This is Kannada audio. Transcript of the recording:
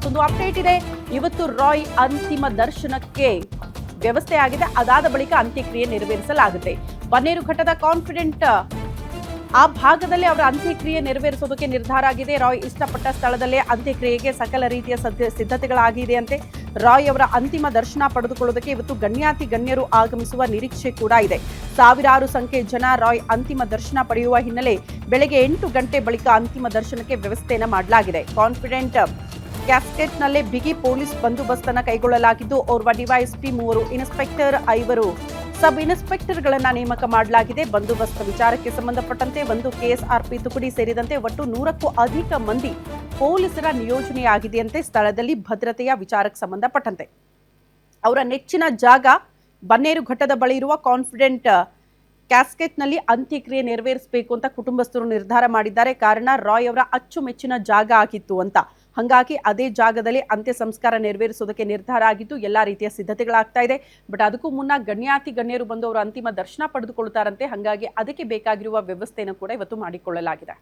ಮತ್ತೊಂದು ಅಪ್ಡೇಟ್ ಇದೆ. ಇವತ್ತು ರಾಯ್ ಅಂತಿಮ ದರ್ಶನಕ್ಕೆ ವ್ಯವಸ್ಥೆ ಆಗಿದೆ. ಅದಾದ ಬಳಿಕ ಅಂತ್ಯಕ್ರಿಯೆ ನೆರವೇರಿಸಲಾಗುತ್ತೆ. ಬನ್ನೇರುಘಟ್ಟದ ಕಾನ್ಫಿಡೆಂಟ್ ಆ ಭಾಗದಲ್ಲಿ ಅವರ ಅಂತ್ಯಕ್ರಿಯೆ ನೆರವೇರಿಸೋದಕ್ಕೆ ನಿರ್ಧಾರ ಆಗಿದೆ. ರಾಯ್ ಇಷ್ಟಪಟ್ಟ ಸ್ಥಳದಲ್ಲೇ ಅಂತ್ಯಕ್ರಿಯೆಗೆ ಸಕಲ ರೀತಿಯ ಸಿದ್ಧತೆಗಳಾಗಿದೆಯಂತೆ. ರಾಯ್ ಅವರ ಅಂತಿಮ ದರ್ಶನ ಪಡೆದುಕೊಳ್ಳುವುದಕ್ಕೆ ಇವತ್ತು ಗಣ್ಯಾತಿ ಗಣ್ಯರು ಆಗಮಿಸುವ ನಿರೀಕ್ಷೆ ಕೂಡ ಇದೆ. ಸಾವಿರಾರು ಸಂಖ್ಯೆ ಜನ ರಾಯ್ ಅಂತಿಮ ದರ್ಶನ ಪಡೆಯುವ ಹಿನ್ನೆಲೆ ಬೆಳಗ್ಗೆ 8 ಗಂಟೆ ಬಳಿಕ ಅಂತಿಮ ದರ್ಶನಕ್ಕೆ ವ್ಯವಸ್ಥೆಯನ್ನು ಮಾಡಲಾಗಿದೆ. ಕಾನ್ಫಿಡೆಂಟ್ ಕ್ಯಾಸ್ಕೆಟ್ನಲ್ಲೇ ಬಿಗಿ ಪೊಲೀಸ್ ಬಂದೋಬಸ್ತನ್ನು ಕೈಗೊಳ್ಳಲಾಗಿದ್ದು, ಓರ್ವ ಡಿವೈಎಸ್ಪಿ, 3 ಇನ್ಸ್ಪೆಕ್ಟರ್, 5 ಸಬ್ ಇನ್ಸ್ಪೆಕ್ಟರ್ಗಳನ್ನ ನೇಮಕ ಮಾಡಲಾಗಿದೆ. ಬಂದೋಬಸ್ತ್ ವಿಚಾರಕ್ಕೆ ಸಂಬಂಧಪಟ್ಟಂತೆ 1 ಕೆಎಸ್ಆರ್ಪಿ ತುಕಡಿ ಸೇರಿದಂತೆ ಒಟ್ಟು 100ಕ್ಕೂ ಅಧಿಕ ಮಂದಿ ಪೊಲೀಸರ ನಿಯೋಜನೆಯಾಗಿದೆಯಂತೆ. ಸ್ಥಳದಲ್ಲಿ ಭದ್ರತೆಯ ವಿಚಾರಕ್ಕೆ ಸಂಬಂಧಪಟ್ಟಂತೆ ಅವರ ನೆಚ್ಚಿನ ಜಾಗ ಬನ್ನೇರುಘಟ್ಟದ ಬಳಿ ಇರುವ ಕಾನ್ಫಿಡೆಂಟ್ ಕ್ಯಾಸ್ಕೆಟ್ನಲ್ಲಿ ಅಂತ್ಯಕ್ರಿಯೆ ನೆರವೇರಿಸಬೇಕು ಅಂತ ಕುಟುಂಬಸ್ಥರು ನಿರ್ಧಾರ ಮಾಡಿದ್ದಾರೆ. ಕಾರಣ ರಾಯ್ ಅವರ ಅಚ್ಚುಮೆಚ್ಚಿನ ಜಾಗ ಆಗಿತ್ತು ಅಂತ. ಹಾಗಾಗಿ ಅದೇ ಜಾಗದಲ್ಲಿ ಅಂತ್ಯ ಸಂಸ್ಕಾರ ನೆರವೇರಿಸೋದಕ್ಕೆ ನಿರ್ಧಾರ ಆಗಿದ್ದು ಎಲ್ಲಾ ರೀತಿಯ ಸಿದ್ಧತೆಗಳಾಗ್ತಾ ಇದೆ. ಬಟ್ ಅದಕ್ಕೂ ಮುನ್ನ ಗಣ್ಯಾತಿ ಗಣ್ಯರು ಬಂದು ಅವರು ಅಂತಿಮ ದರ್ಶನ ಪಡೆದುಕೊಳ್ತಾರಂತೆ. ಹಾಗಾಗಿ ಅದಕ್ಕೆ ಬೇಕಾಗಿರುವ ವ್ಯವಸ್ಥೆಯನ್ನು ಕೂಡ ಇವತ್ತು ಮಾಡಿಕೊಳ್ಳಲಾಗಿದೆ.